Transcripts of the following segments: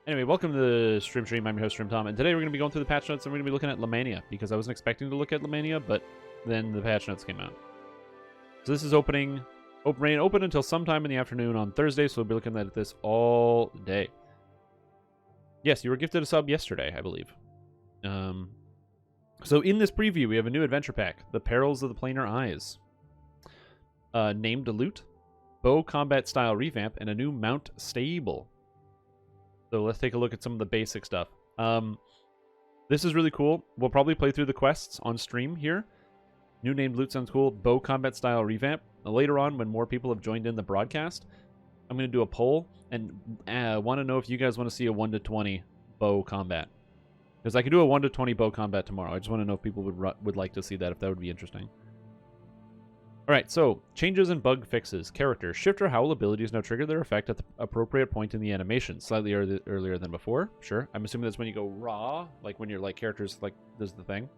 Anyway, welcome to the stream. I'm your host, Strimtom, and today we're going to be going through the patch notes and we're going to be looking at Lemania, because I wasn't expecting to look at Lemania, but then the patch notes came out. So this is open until sometime in the afternoon on Thursday, so we'll be looking at this all day. Yes, you were gifted a sub yesterday, I believe. So in this preview, we have a new adventure pack, The Perils of the Planar Eyes. Named Loot, Bow Combat Style Revamp, and a new Mount Stable. So let's take a look at some of the basic stuff. This is really cool. We'll probably play through the quests on stream here. New named loot sounds cool. Bow combat style revamp. Later on, when more people have joined in the broadcast, I'm going to do a poll and want to know if you guys want to see a 1 to 20 bow combat. Because I could do a 1 to 20 bow combat tomorrow. I just want to know if people would like to see that, if that would be interesting. Alright, so, changes and bug fixes. Character. Shift or Howl abilities now trigger their effect at the appropriate point in the animation. Slightly earlier than before. Sure. I'm assuming that's when you go raw, like when your characters, does the thing.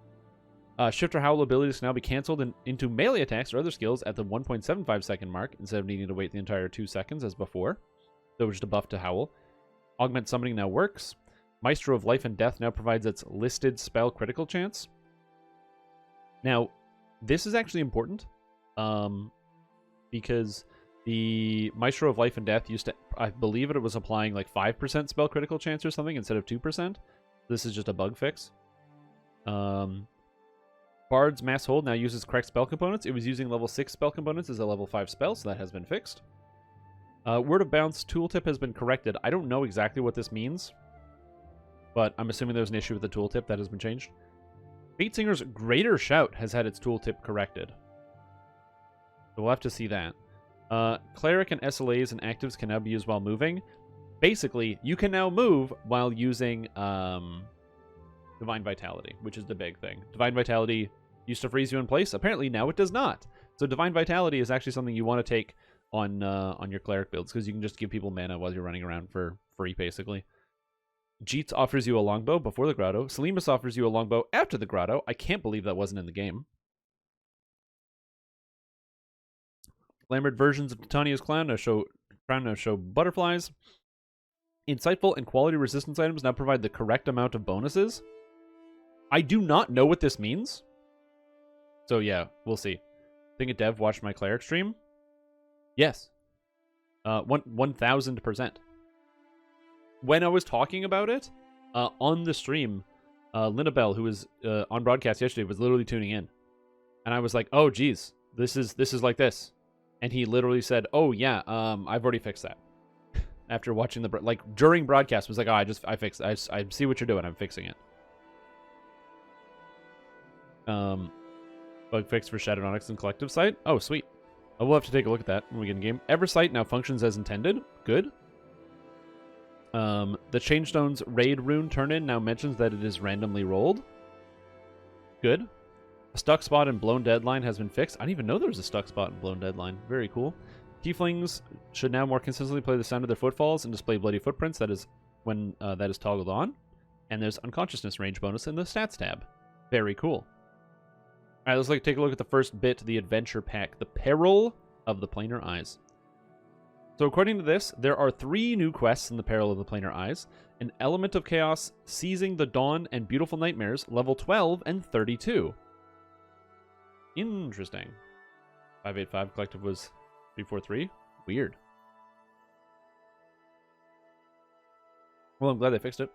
Shift or Howl abilities can now be cancelled into melee attacks or other skills at the 1.75 second mark, instead of needing to wait the entire 2 seconds as before. So just a buff to Howl. Augment Summoning now works. Maestro of Life and Death now provides its listed spell critical chance. Now, this is actually important. Because the Maestro of Life and Death used to, I believe it was applying like 5% spell critical chance or something instead of 2%. This is just a bug fix. Bard's Mass Hold now uses correct spell components. It was using level 6 spell components as a level 5 spell, so that has been fixed. Word of Bounce tooltip has been corrected. I don't know exactly what this means, but I'm assuming there's an issue with the tooltip that has been changed. Fatesinger's Greater Shout has had its tooltip corrected. So we'll have to see that. Cleric and SLAs and actives can now be used while moving. Basically, you can now move while using Divine Vitality, which is the big thing. Divine Vitality used to freeze you in place. Apparently now it does not. So Divine Vitality is actually something you want to take on your Cleric builds, because you can just give people mana while you're running around for free, basically. Jeets offers you a longbow before the grotto. Salimus offers you a longbow after the grotto. I can't believe that wasn't in the game. Glamored versions of Titania's crown now show butterflies. Insightful and quality resistance items now provide the correct amount of bonuses. I do not know what this means. So yeah, we'll see. Think a dev watched my cleric stream? Yes. 1000%. When I was talking about it on the stream, Linabelle, who was on broadcast yesterday, was literally tuning in. And I was like, oh geez, this is like this. And he literally said, "Oh yeah, I've already fixed that." After watching during broadcast, was like, "Oh, I fixed. I see what you're doing. I'm fixing it." Bug fix for Shadownautics and Collective Site. Oh, sweet. Oh, we'll have to take a look at that when we get in game. Eversight now functions as intended. Good. The Changestone's Raid Rune turn-in now mentions that it is randomly rolled. Good. A stuck spot in Blown Deadline has been fixed. I didn't even know there was a stuck spot in Blown Deadline. Very cool. Tieflings should now more consistently play the sound of their footfalls and display bloody footprints. That is when that is toggled on. And there's unconsciousness range bonus in the stats tab. Very cool. All right, let's take a look at the first bit, the adventure pack, The Peril of the Planar Eyes. So according to this, there are 3 new quests in The Peril of the Planar Eyes. An Element of Chaos, Seizing the Dawn, and Beautiful Nightmares, level 12 and 32. Interesting. 585 collective was 343. Weird. Well, I'm glad they fixed it.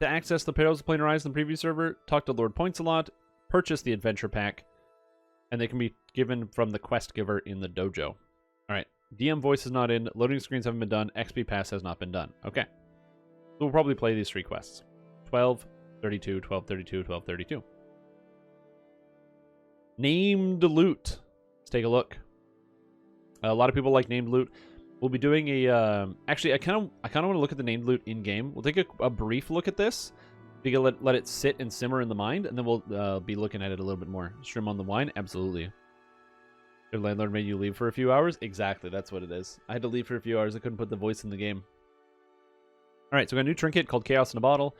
To access the Perils of Planar Eyes in the preview server, talk to Lord Points a lot, purchase the adventure pack, and they can be given from the quest giver in the dojo. Alright, DM voice is not in, loading screens haven't been done, XP pass has not been done. Okay. So we'll probably play these 3 quests. 12, 32, 12, 32, 12, 32. Named Loot. Let's take a look. A lot of people like Named Loot. We'll be doing a... actually, I kind of want to look at the Named Loot in-game. We'll take a brief look at this. We can let it sit and simmer in the mind, and then we'll be looking at it a little bit more. Stream on the wine? Absolutely. Your landlord made you leave for a few hours? Exactly, that's what it is. I had to leave for a few hours. I couldn't put the voice in the game. Alright, so we got a new trinket called Chaos in a Bottle.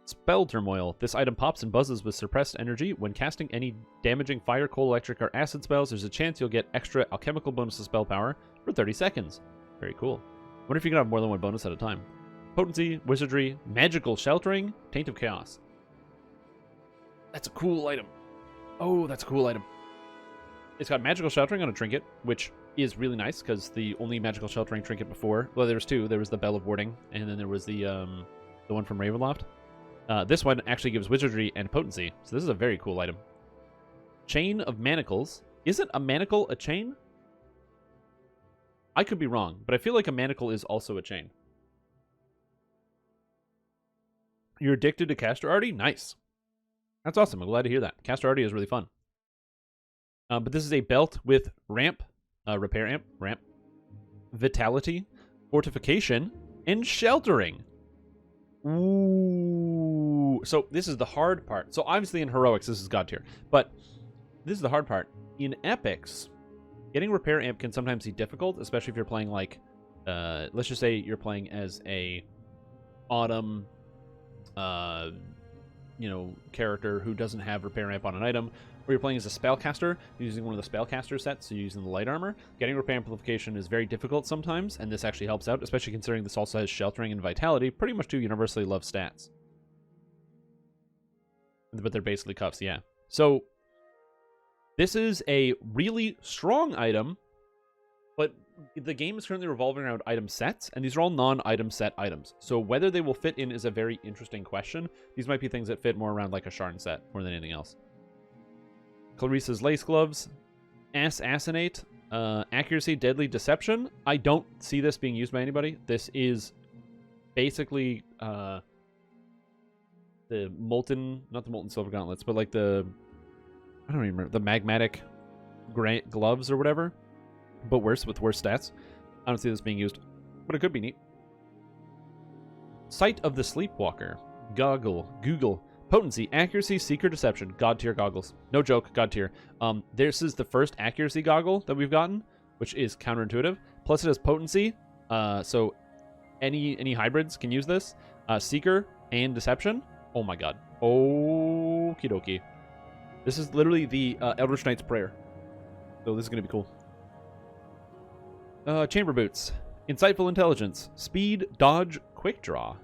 Spell Turmoil. This item pops and buzzes with suppressed energy. When casting any damaging fire, cold, electric, or acid spells, there's a chance you'll get extra alchemical bonus to spell power for 30 seconds. Very cool. I wonder if you can have more than one bonus at a time. Potency, Wizardry, Magical Sheltering, Taint of Chaos. That's a cool item. Oh, that's a cool item. It's got Magical Sheltering on a trinket, which is really nice, because the only Magical Sheltering trinket before... Well, there was two. There was the Bell of Warding, and then there was the one from Ravenloft. This one actually gives Wizardry and Potency, so this is a very cool item. Chain of Manacles. Isn't a manacle a chain? I could be wrong, but I feel like a manacle is also a chain. You're addicted to Caster Arty? Nice. That's awesome. I'm glad to hear that. Caster Arty is really fun. But this is a belt with ramp, repair amp, ramp, vitality, fortification, and sheltering. Ooh. So this is the hard part. So obviously in heroics, this is god tier. But this is the hard part. In epics, getting repair amp can sometimes be difficult, especially if you're playing like, let's just say you're playing as a autumn, character who doesn't have repair amp on an item, or you're playing as a spellcaster using one of the spellcaster sets, so you're using the light armor. Getting repair amplification is very difficult sometimes, and this actually helps out, especially considering this also has sheltering and vitality, pretty much two universally loved stats. But they're basically cuffs, yeah. So this is a really strong item, but the game is currently revolving around item sets, and these are all non-item set items. So whether they will fit in is a very interesting question. These might be things that fit more around like a Sharn set more than anything else. Clarissa's Lace Gloves, Assassinate, Accuracy, Deadly Deception. I don't see this being used by anybody. This is basically the molten, not the molten silver gauntlets, but like the, I don't even remember, the magmatic gloves or whatever, but worse, with worse stats. I don't see this being used, but it could be neat. Sight of the Sleepwalker, Google, Potency, Accuracy, Seeker, Deception, God tier goggles. No joke, God tier. This is the first accuracy goggle that we've gotten, which is counterintuitive. Plus it has Potency, so any hybrids can use this. Seeker and Deception. Oh my god. Okie dokie. This is literally the Eldritch Knight's Prayer. So this is going to be cool. Chamber Boots. Insightful Intelligence. Speed, Dodge, Quick Draw.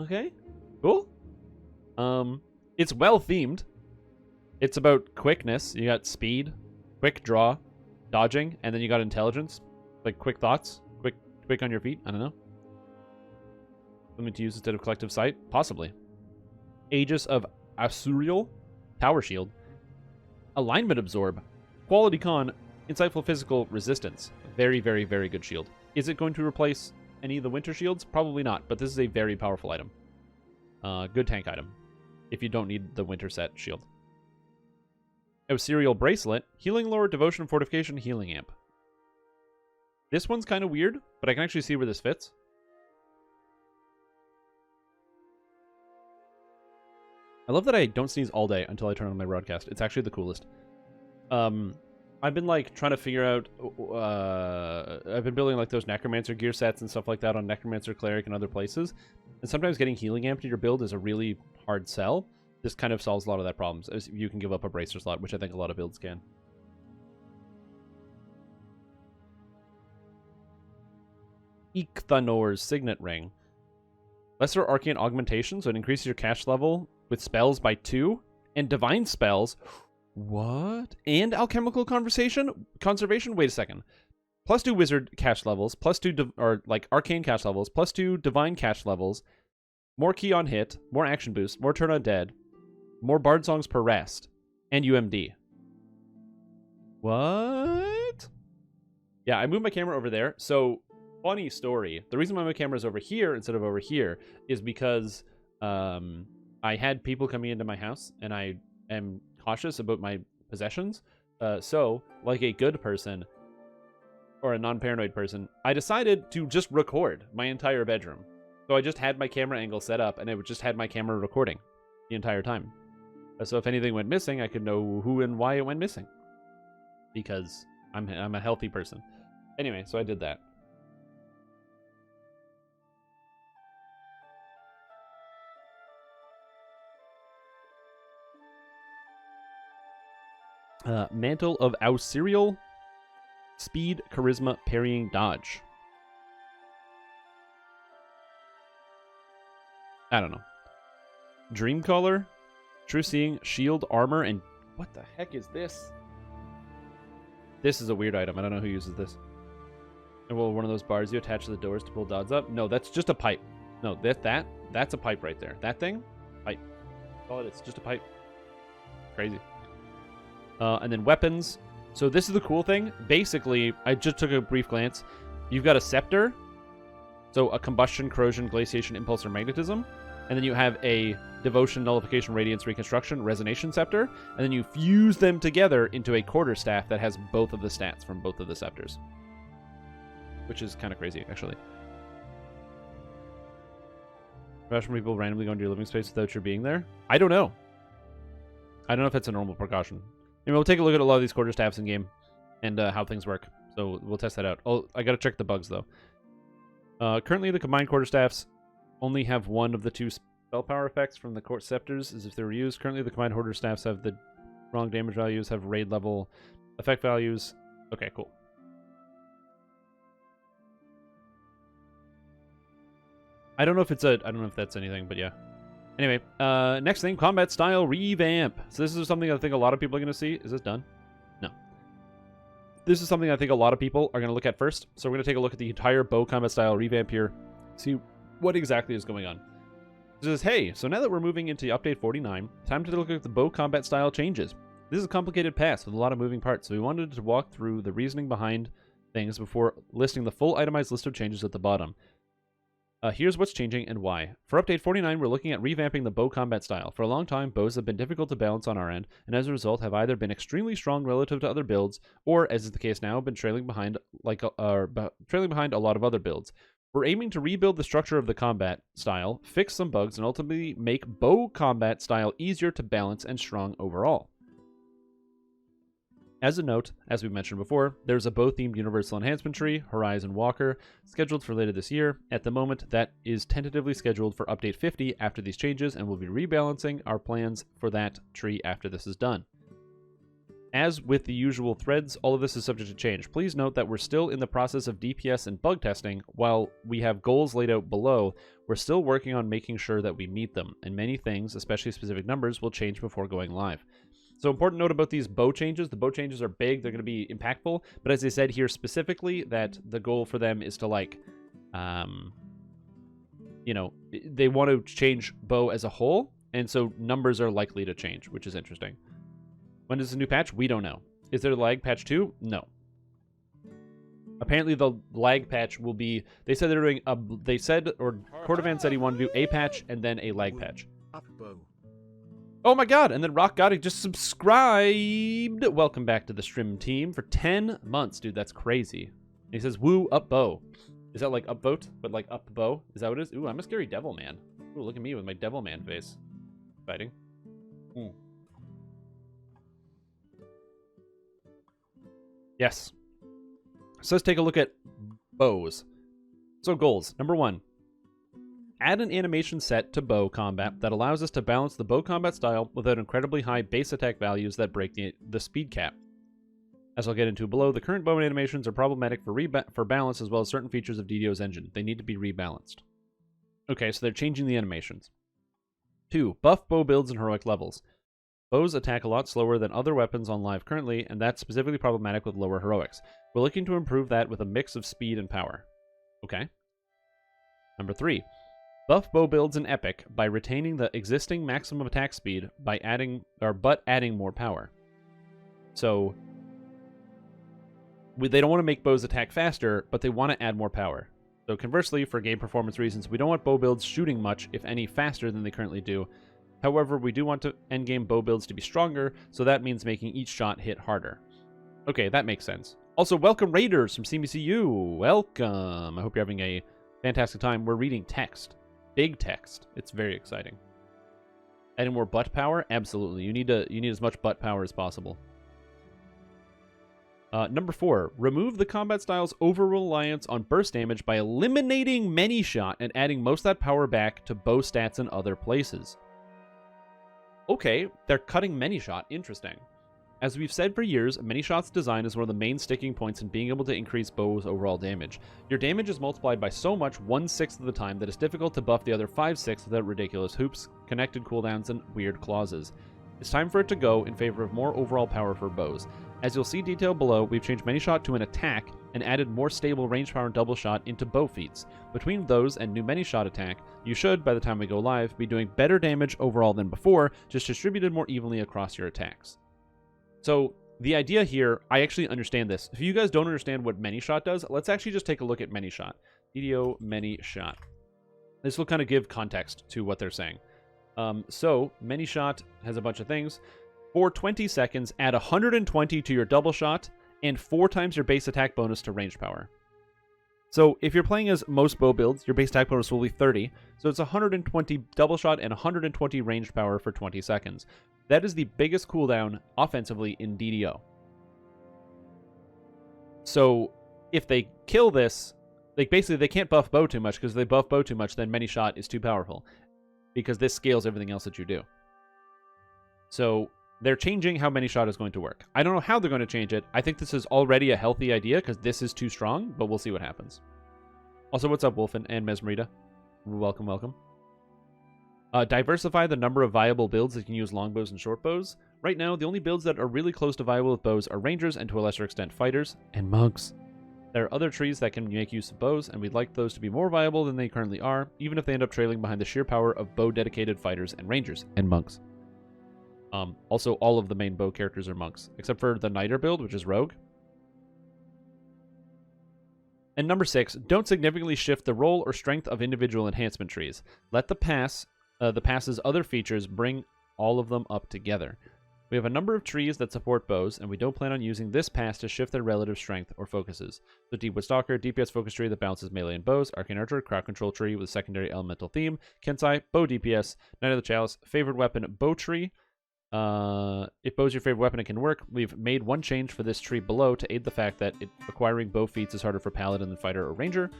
Okay. Cool. It's well themed. It's about quickness. You got speed, quick draw, dodging, and then you got intelligence. Like quick thoughts. Quick on your feet. I don't know. Something to use instead of collective sight? Possibly. Aegis of Asuriel, Power Shield, Alignment Absorb, Quality Con, Insightful Physical, Resistance. Very, very, very good shield. Is it going to replace any of the winter shields? Probably not, but this is a very powerful item. Good tank item, if you don't need the winter set shield. Asuriel Bracelet, Healing Lore, Devotion, Fortification, Healing Amp. This one's kind of weird, but I can actually see where this fits. I love that I don't sneeze all day until I turn on my broadcast. It's actually the coolest. I've been like trying to figure out. I've been building like those Necromancer gear sets and stuff like that on Necromancer, Cleric, and other places. And sometimes getting Healing Amp to your build is a really hard sell. This kind of solves a lot of that problems. As you can give up a Bracer slot, which I think a lot of builds can. Ichthanor's Signet Ring. Lesser Arcane Augmentation, so it increases your cash level with spells by 2, and divine spells. What? And alchemical conservation? Wait a second. +2 wizard cash levels, +2 arcane cash levels, +2 divine cash levels, more key on hit, more action boost, more turn on dead, more bard songs per rest, and UMD. What? Yeah, I moved my camera over there. So, funny story. The reason why my camera is over here instead of over here is because I had people coming into my house, and I am cautious about my possessions. So, like a good person, or a non-paranoid person, I decided to just record my entire bedroom. So I just had my camera angle set up, and it just had my camera recording the entire time. So if anything went missing, I could know who and why it went missing. Because I'm a healthy person. Anyway, so I did that. Mantle of Ausirial. Speed, Charisma, Parrying, Dodge. I don't know. Dreamcaller. True Seeing, Shield, Armor, and... What the heck is this? This is a weird item. I don't know who uses this. And well, one of those bars you attach to the doors to pull dodges up. No, that's just a pipe. No, that's a pipe right there. That thing? Pipe. Call it. It's just a pipe. Crazy. And then weapons. So this is the cool thing. Basically, I just took a brief glance. You've got a scepter. So a combustion, corrosion, glaciation, impulse, or magnetism. And then you have a devotion, nullification, radiance, reconstruction, resonation scepter. And then you fuse them together into a quarterstaff that has both of the stats from both of the scepters. Which is kind of crazy, actually. Rational people randomly go into your living space without your being there? I don't know. I don't know if it's a normal precaution. Maybe we'll take a look at a lot of these quarterstaffs in game and how things work. So we'll test that out. Oh, I gotta check the bugs though. Currently, the combined quarterstaffs only have one of the two spell power effects from the court scepters, as if they were used. Currently, the combined quarterstaffs have the wrong damage values, have raid level effect values. Okay, cool. I don't know if that's anything, but yeah. Anyway, next thing, combat style revamp. So this is something I think a lot of people are going to see. Is this done? No. This is something I think a lot of people are going to look at first. So we're going to take a look at the entire bow combat style revamp here. See what exactly is going on. It says, hey, so now that we're moving into update 49, time to look at the bow combat style changes. This is a complicated pass with a lot of moving parts, so we wanted to walk through the reasoning behind things before listing the full itemized list of changes at the bottom. Here's what's changing and why. For update 49, we're looking at revamping the bow combat style. For a long time, bows have been difficult to balance on our end, and as a result have either been extremely strong relative to other builds, or, as is the case now, been trailing behind a lot of other builds. We're aiming to rebuild the structure of the combat style, fix some bugs, and ultimately make bow combat style easier to balance and strong overall. As a note, as we mentioned before, there's a bow-themed Universal Enhancement tree, Horizon Walker, scheduled for later this year. At the moment, that is tentatively scheduled for Update 50 after these changes, and we'll be rebalancing our plans for that tree after this is done. As with the usual threads, all of this is subject to change. Please note that we're still in the process of DPS and bug testing. While we have goals laid out below, we're still working on making sure that we meet them, and many things, especially specific numbers, will change before going live. So important note about these bow changes. The bow changes are big. They're going to be impactful. But as I said here specifically, that the goal for them is to they want to change bow as a whole. And so numbers are likely to change, which is interesting. When is the new patch? We don't know. Is there a lag patch too? No. Apparently the lag patch will be, they said they're doing Cordovan said he wanted to do a patch and then a lag patch. Oh my god, and then Rock Gotti just subscribed. Welcome back to the Strim team for 10 months, dude. That's crazy. And he says, woo, up bow. Is that like upvote, but like up bow? Is that what it is? Ooh, I'm a scary devil man. Ooh, look at me with my devil man face. Fighting. Yes. So let's take a look at bows. So goals. Number 1. Add an animation set to bow combat that allows us to balance the bow combat style without incredibly high base attack values that break the speed cap. As I'll get into below, the current bow animations are problematic for balance as well as certain features of DDO's engine. They need to be rebalanced. Okay, so they're changing the animations. 2. Buff bow builds and heroic levels. Bows attack a lot slower than other weapons on live currently, and that's specifically problematic with lower heroics. We're looking to improve that with a mix of speed and power. Okay. Number 3. Buff bow builds in Epic by retaining the existing maximum attack speed by adding more power. So they don't want to make bows attack faster, but they want to add more power. So conversely, for game performance reasons, we don't want bow builds shooting much, if any, faster than they currently do. However, we do want endgame bow builds to be stronger, so that means making each shot hit harder. Okay, that makes sense. Also, welcome Raiders from CBCU. Welcome. I hope you're having a fantastic time. We're reading text. Big text. It's very exciting. Adding more butt power? Absolutely. You need as much butt power as possible. Number 4. Remove the combat style's over-reliance on burst damage by eliminating many shot and adding most of that power back to bow stats in other places. Okay, they're cutting many shot. Interesting. As we've said for years, Many Shot's design is one of the main sticking points in being able to increase bow's overall damage. Your damage is multiplied by so much 1/6 of the time that it's difficult to buff the other 5/6 without ridiculous hoops, connected cooldowns, and weird clauses. It's time for it to go in favor of more overall power for bows. As you'll see detailed below, we've changed Many Shot to an attack and added more stable range power and double shot into bow feats. Between those and new Many Shot attack, you should, by the time we go live, be doing better damage overall than before, just distributed more evenly across your attacks. So, the idea here, I actually understand this. If you guys don't understand what Many Shot does, let's actually just take a look at Many Shot. DDO Many Shot. This will kind of give context to what they're saying. So, Many Shot has a bunch of things. For 20 seconds, add 120 to your double shot, and 4 times your base attack bonus to range power. So, if you're playing as most bow builds, your base attack bonus will be 30, so it's 120 double shot and 120 ranged power for 20 seconds. That is the biggest cooldown offensively in DDO. So, if they kill this, like basically they can't buff bow too much, because if they buff bow too much, then Many Shot is too powerful, because this scales everything else that you do. So, they're changing how Many Shot is going to work. I don't know how they're going to change it. I think this is already a healthy idea, because this is too strong, but we'll see what happens. Also, what's up, Wolfen and Mesmerita? Welcome, welcome. Diversify the number of viable builds that can use longbows and shortbows. Right now, the only builds that are really close to viable with bows are rangers and to a lesser extent fighters and monks. There are other trees that can make use of bows, and we'd like those to be more viable than they currently are, even if they end up trailing behind the sheer power of bow-dedicated fighters and rangers and monks. Also, all of the main bow characters are monks, except for the Knighter build, which is rogue. And number 6, don't significantly shift the role or strength of individual enhancement trees. Let the pass's other features bring all of them up together. We have a number of trees that support bows, and we don't plan on using this pass to shift their relative strength or focuses. The Deepwood Stalker, DPS focus tree that balances melee and bows, Arcane Archer, crowd control tree with a secondary elemental theme, Kensai, bow DPS, Knight of the Chalice, favored weapon, bow tree. If bow is your favorite weapon, it can work. We've made one change for this tree below to aid the fact that acquiring bow feats is harder for paladin than fighter or ranger.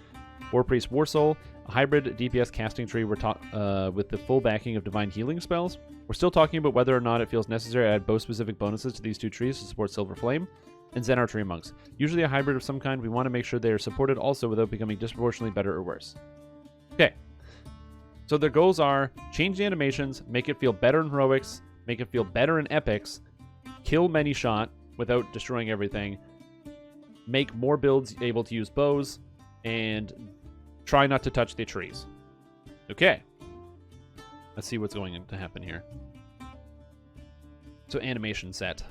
War Priest, War Soul, a hybrid DPS casting tree with the full backing of divine healing spells. We're still talking about whether or not it feels necessary to add bow-specific bonuses to these 2 trees to support Silver Flame. And Zen Archery Monks. Usually a hybrid of some kind, we want to make sure they are supported also without becoming disproportionately better or worse. Okay. So their goals are change the animations, make it feel better in heroics, make it feel better in epics, kill Many Shot without destroying everything, make more builds able to use bows, and try not to touch the trees. Okay. Let's see what's going to happen here. So animation set.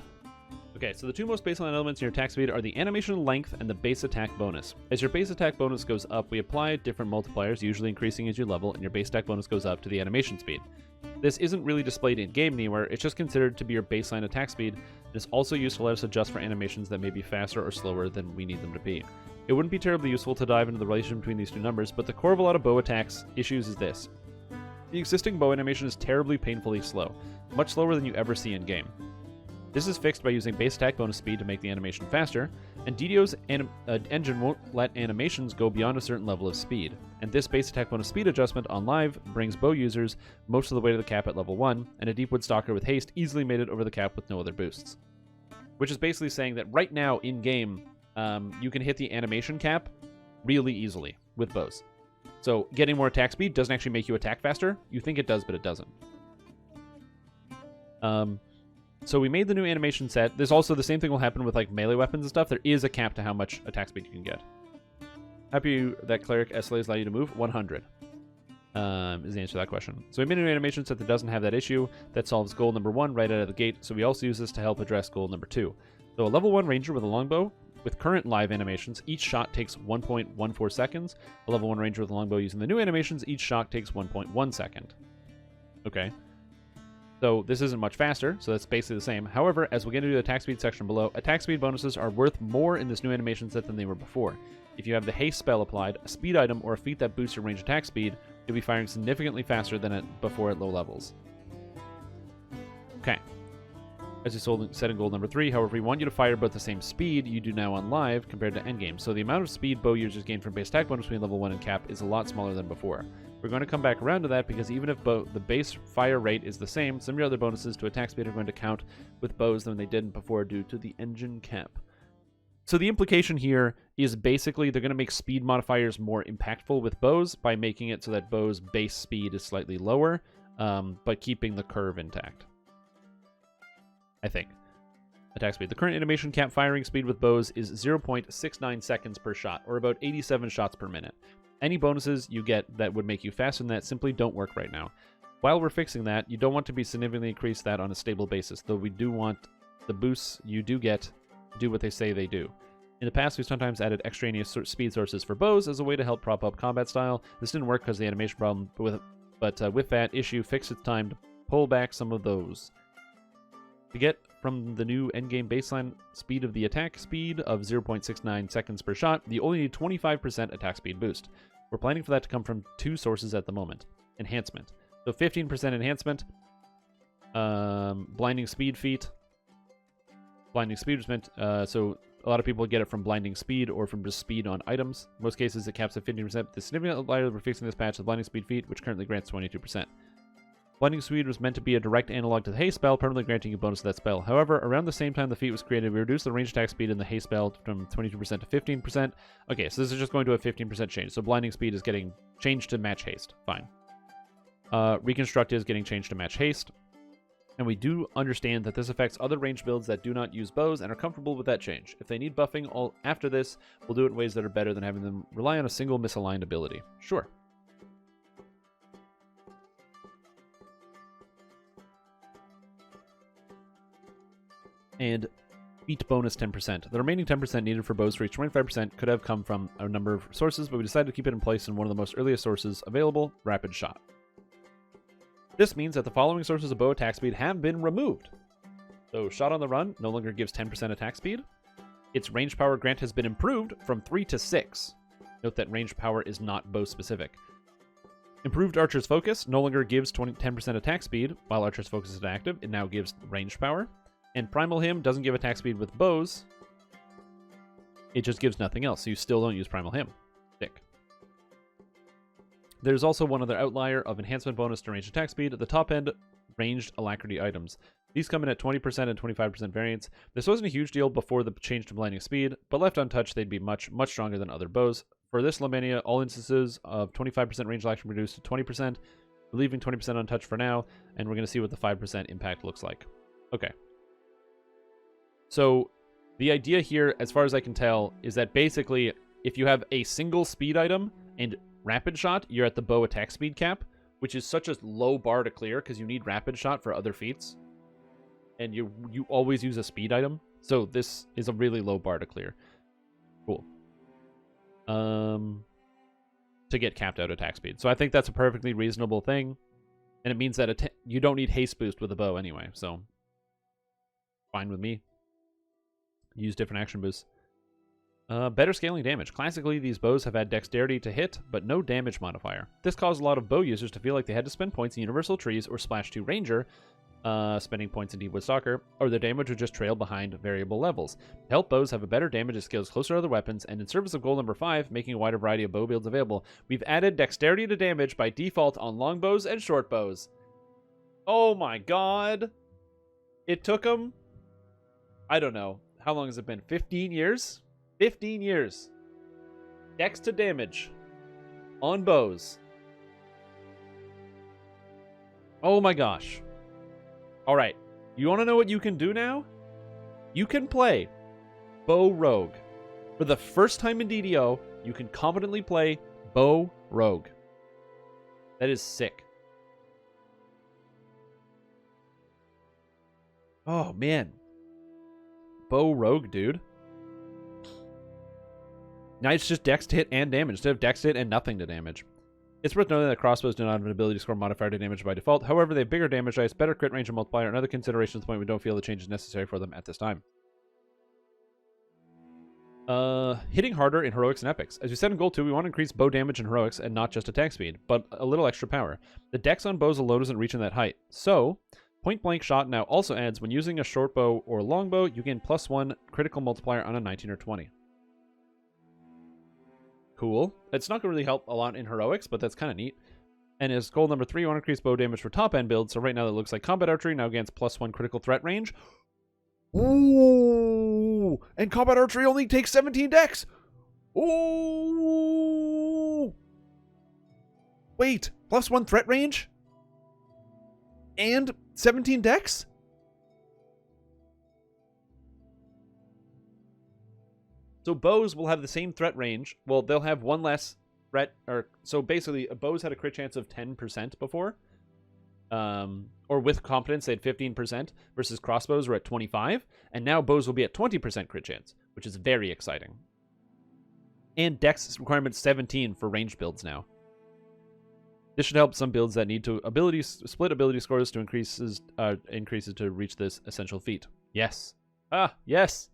Okay, so the 2 most baseline elements in your attack speed are the animation length and the base attack bonus. As your base attack bonus goes up, we apply different multipliers, usually increasing as you level, and your base attack bonus goes up to the animation speed. This isn't really displayed in-game anywhere, it's just considered to be your baseline attack speed, and is also used to let us adjust for animations that may be faster or slower than we need them to be. It wouldn't be terribly useful to dive into the relation between these 2 numbers, but the core of a lot of bow attacks issues is this. The existing bow animation is terribly painfully slow, much slower than you ever see in-game. This is fixed by using base attack bonus speed to make the animation faster, and DDO's engine won't let animations go beyond a certain level of speed, and this base attack bonus speed adjustment on live brings bow users most of the way to the cap at level 1, and a Deepwood Stalker with haste easily made it over the cap with no other boosts. Which is basically saying that right now in-game, you can hit the animation cap really easily with bows. So getting more attack speed doesn't actually make you attack faster. You think it does, but it doesn't. So we made the new animation set. There's also the same thing will happen with like melee weapons and stuff. There is a cap to how much attack speed you can get. Happy that cleric SLAs allow you to move 100. Is the answer to that question. So we made a new animation set that doesn't have that issue. That solves goal number 1 right out of the gate. So we also use this to help address goal number 2. So a level 1 ranger with a longbow. With current live animations, each shot takes 1.14 seconds. A level 1 ranger with a longbow using the new animations, each shot takes 1.1 second. Okay. So this isn't much faster, so that's basically the same. However, as we'll get into the attack speed section below, attack speed bonuses are worth more in this new animation set than they were before. If you have the haste spell applied, a speed item, or a feat that boosts your range attack speed, you'll be firing significantly faster than before at low levels. Okay. As you said in goal number 3, however, we want you to fire about the same speed you do now on live compared to endgame. So the amount of speed bow users gain from base attack bonus between level 1 and cap is a lot smaller than before. We're going to come back around to that because even if the base fire rate is the same, some of your other bonuses to attack speed are going to count with bows than they didn't before due to the engine cap. So the implication here is basically they're going to make speed modifiers more impactful with bows by making it so that bows' base speed is slightly lower, but keeping the curve intact. I think. Attack speed. The current animation cap firing speed with bows is 0.69 seconds per shot, or about 87 shots per minute. Any bonuses you get that would make you faster than that simply don't work right now. While we're fixing that, you don't want to be significantly increase that on a stable basis, though we do want the boosts you do get to do what they say they do. In the past, we sometimes added extraneous speed sources for bows as a way to help prop up combat style. This didn't work because of the animation problem, but with that issue fixed, it's time to pull back some of those. To get from the new endgame baseline speed of the attack speed of 0.69 seconds per shot, you only need 25% attack speed boost. We're planning for that to come from two sources at the moment. Enhancement. So 15% enhancement. Blinding speed feat. Blinding speed was meant, so a lot of people get it from blinding speed or from just speed on items. In most cases, it caps at 15%. The significant outlier we're fixing this patch is blinding speed feat, which currently grants 22%. Blinding speed was meant to be a direct analog to the haste spell, permanently granting a bonus to that spell. However, around the same time the feat was created, we reduced the range attack speed in the haste spell from 22% to 15%. Okay, so this is just going to a 15% change. So blinding speed is getting changed to match haste. Fine. Reconstruct is getting changed to match haste. And we do understand that this affects other range builds that do not use bows and are comfortable with that change. If they need buffing all after this, we'll do it in ways that are better than having them rely on a single misaligned ability. Sure. And feat bonus 10%. The remaining 10% needed for bows to reach 25% could have come from a number of sources, but we decided to keep it in place in one of the most earliest sources available, Rapid Shot. This means that the following sources of bow attack speed have been removed. So Shot on the Run no longer gives 10% attack speed. Its range power grant has been improved from 3 to 6. Note that range power is not bow specific. Improved Archer's Focus no longer gives 10% attack speed. While Archer's Focus is active, it now gives range power. And Primal Hymn doesn't give attack speed with bows. It just gives nothing else, so you still don't use Primal Hymn. Sick. There's also one other outlier of enhancement bonus to range attack speed. At the top end, ranged alacrity items. These come in at 20% and 25% variance. This wasn't a huge deal before the change to blinding speed, but left untouched, they'd be much, much stronger than other bows. For this Lamania, all instances of 25% range alacrity reduced to 20%, leaving 20% untouched for now, and we're going to see what the 5% impact looks like. Okay. So the idea here, as far as I can tell, is that basically if you have a single speed item and Rapid Shot, you're at the bow attack speed cap, which is such a low bar to clear because you need Rapid Shot for other feats. And you always use a speed item. So this is a really low bar to clear. Cool. To get capped out attack speed. So I think that's a perfectly reasonable thing. And it means that you don't need haste boost with a bow anyway. So fine with me. Use different action boosts. Better scaling damage. Classically, these bows have had dexterity to hit, but no damage modifier. This caused a lot of bow users to feel like they had to spend points in Universal Trees or Splash 2 Ranger, spending points in Deepwood Stalker, or their damage would just trail behind variable levels. To help bows have a better damage as skills closer to other weapons, and in service of goal number 5, making a wider variety of bow builds available, we've added dexterity to damage by default on longbows and short bows. Oh my god! It took them, I don't know, how long has it been? 15 years? 15 years. Dex to damage on bows. Oh my gosh. Alright. You want to know what you can do now? You can play Bow Rogue. For the first time in DDO, you can confidently play Bow Rogue. That is sick. Oh man. Bow Rogue, dude. Now it's just dex to hit and damage, instead of dex to hit and nothing to damage. It's worth noting that crossbows do not have an ability to score modifier to damage by default. However, they have bigger damage dice, better crit range and multiplier, and other considerations at the point we don't feel the change is necessary for them at this time. Hitting harder in heroics and epics. As we said in goal 2, we want to increase bow damage in heroics and not just attack speed, but a little extra power. The dex on bows alone isn't reaching that height. So, point blank shot now also adds when using a short bow or longbow, you gain +1 critical multiplier on a 19 or 20. Cool. It's not going to really help a lot in heroics, but that's kind of neat. And as goal number 3, you want to increase bow damage for top end builds. So right now it looks like combat archery now gains +1 critical threat range. Ooh! And combat archery only takes 17 dex. Ooh! Wait, +1 threat range? And 17 dex? So bows will have the same threat range. Well, they'll have one less threat, so basically, bows had a crit chance of 10% before. Or with confidence, they had 15%, versus crossbows were at 25%, and now bows will be at 20% crit chance, which is very exciting. And dex requirement 17 for range builds now. This should help some builds that need to split ability scores to increases to reach this essential feat. Yes. Ah, yes.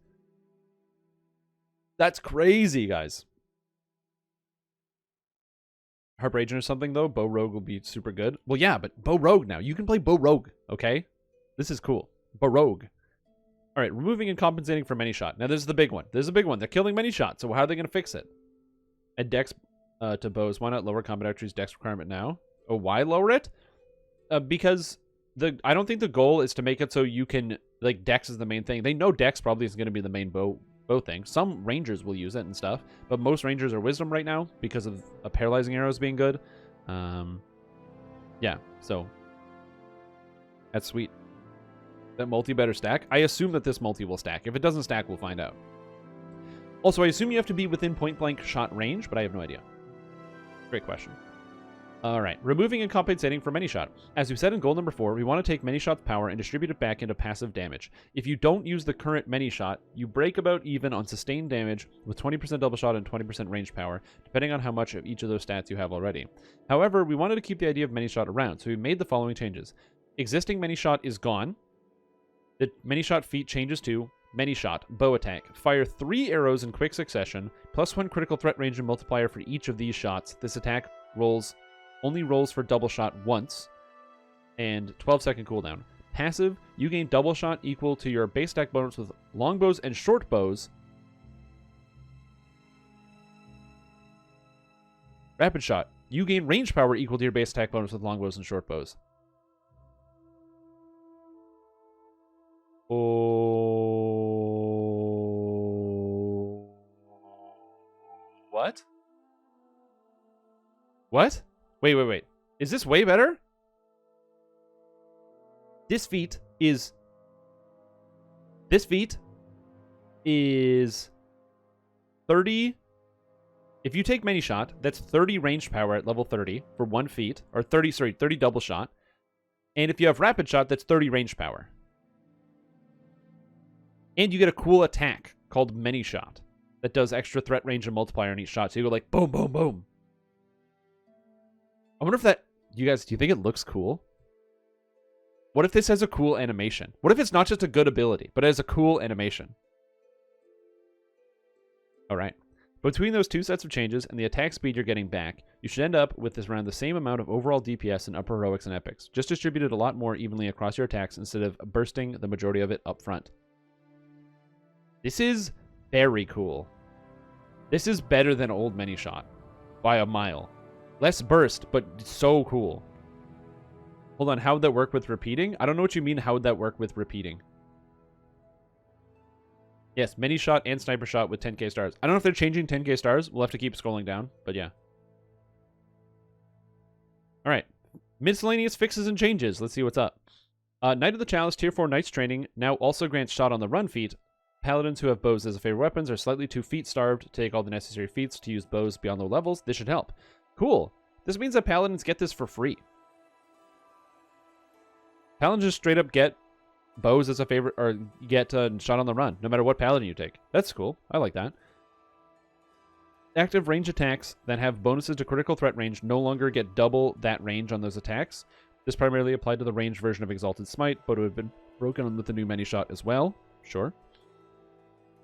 That's crazy, guys. Harp Agent or something, though. Bow Rogue will be super good. Well, yeah, but Bow Rogue now. You can play Bow Rogue, okay? This is cool. Bow Rogue. All right, removing and compensating for many shot. Now, this is the big one. This is a big one. They're killing many shots, so how are they going to fix it? Add dex to bows. Why not lower combat archery's dex requirement now? Oh, why lower it? Because I don't think the goal is to make it so you can, like, dex is the main thing. They know dex probably is going to be the main bow thing. Some rangers will use it and stuff, but most rangers are wisdom right now because of paralyzing arrows being good. Yeah, so that's sweet. That multi better stack. I assume that this multi will stack. If it doesn't stack, we'll find out. Also, I assume you have to be within point blank shot range, but I have no idea. Great question. All right, removing and compensating for many shot. As we said in goal number 4, we want to take many shot's power and distribute it back into passive damage. If you don't use the current many shot, you break about even on sustained damage with 20% double shot and 20% range power, depending on how much of each of those stats you have already. However, we wanted to keep the idea of many shot around, so we made the following changes. Existing many shot is gone. The many shot feat changes to many shot, bow attack. Fire 3 arrows in quick succession, +1 critical threat range and multiplier for each of these shots. This attack only rolls for double shot once, and 12-second cooldown. Passive, you gain double shot equal to your base attack bonus with longbows and short bows. Rapid shot, you gain range power equal to your base attack bonus with longbows and short bows. Oh. What? What? Wait. Is this way better? This feat is 30. If you take many shot, that's 30 range power at level 30 for 1 feat, or 30 double shot. And if you have rapid shot, that's 30 range power. And you get a cool attack called many shot that does extra threat range and multiplier on each shot. So you go like boom, boom, boom. I wonder if that, do you think it looks cool? What if this has a cool animation? What if it's not just a good ability, but it has a cool animation? All right. Between those two sets of changes and the attack speed you're getting back, you should end up with this around the same amount of overall DPS in upper heroics and epics, just distributed a lot more evenly across your attacks instead of bursting the majority of it up front. This is very cool. This is better than old many shot by a mile. Less burst, but so cool. Hold on, how would that work with repeating? I don't know what you mean, how would that work with repeating? Yes, many shot and sniper shot with 10k stars. I don't know if they're changing 10k stars. We'll have to keep scrolling down, but yeah. Alright. Miscellaneous fixes and changes. Let's see what's up. Knight of the Chalice Tier 4 Knight's Training now also grants shot on the run feat. Paladins who have bows as a favorite weapons are slightly too feat starved to take all the necessary feats to use bows beyond low levels. This should help. Cool. This means that Paladins get this for free. Paladins just straight up get bows as a favorite, or get shot on the run, no matter what Paladin you take. That's cool. I like that. Active range attacks that have bonuses to critical threat range no longer get double that range on those attacks. This primarily applied to the ranged version of Exalted Smite, but it would have been broken with the new many shot as well. Sure.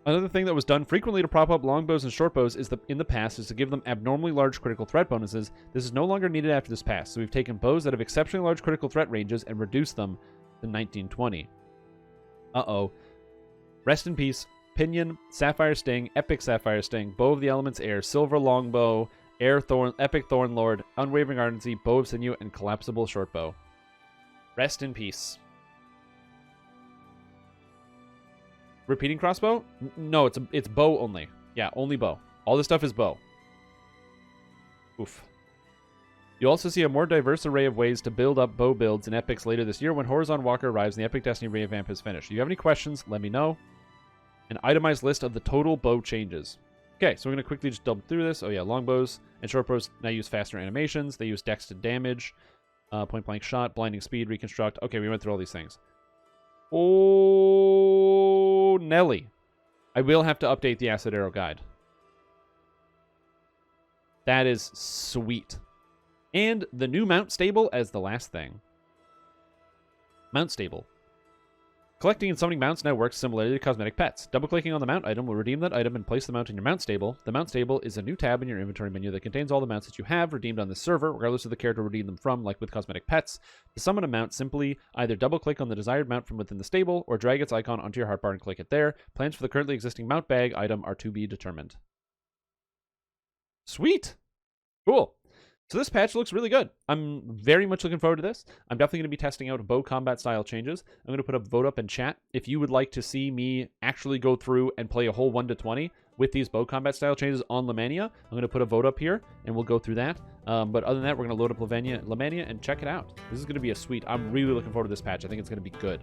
Another thing that was done frequently to prop up longbows and shortbows in the past is to give them abnormally large critical threat bonuses. This is no longer needed after this pass, so we've taken bows that have exceptionally large critical threat ranges and reduced them to 1920. Uh-oh. Rest in peace. Pinion, Sapphire Sting, Epic Sapphire Sting, Bow of the Elements Air, Silver Longbow, Epic Thorn Lord, Unwavering Ardency, Bow of Sinew, and Collapsible Short Bow. Rest in peace. Repeating crossbow? No, it's bow only. Yeah, only bow. All this stuff is bow. Oof. You'll also see a more diverse array of ways to build up bow builds in Epics later this year when Horizon Walker arrives and the Epic Destiny revamp is finished. If you have any questions, let me know. An itemized list of the total bow changes. Okay, so we're going to quickly just double through this. Oh yeah, longbows and short bows now use faster animations. They use dex to damage, point blank shot, blinding speed, reconstruct. Okay, we went through all these things. Oh, Nelly. I will have to update the Acid Arrow guide. That is sweet. And the new mount stable as the last thing. Mount stable. Collecting and summoning mounts now works similarly to cosmetic pets. Double-clicking on the mount item will redeem that item and place the mount in your mount stable. The mount stable is a new tab in your inventory menu that contains all the mounts that you have redeemed on this server, regardless of the character redeemed them from, like with cosmetic pets. To summon a mount, simply either double-click on the desired mount from within the stable, or drag its icon onto your hotbar and click it there. Plans for the currently existing mount bag item are to be determined. Sweet! Cool. So this patch looks really good. I'm very much looking forward to this. I'm definitely going to be testing out bow combat style changes. I'm going to put a vote up in chat if you would like to see me actually go through and play a whole 1 to 20 with these bow combat style changes on Lamania. I'm going to put a vote up here and we'll go through that. But other than that, we're going to load up Lamania and check it out. This is going to be a sweet. I'm really looking forward to this patch. I think it's going to be good.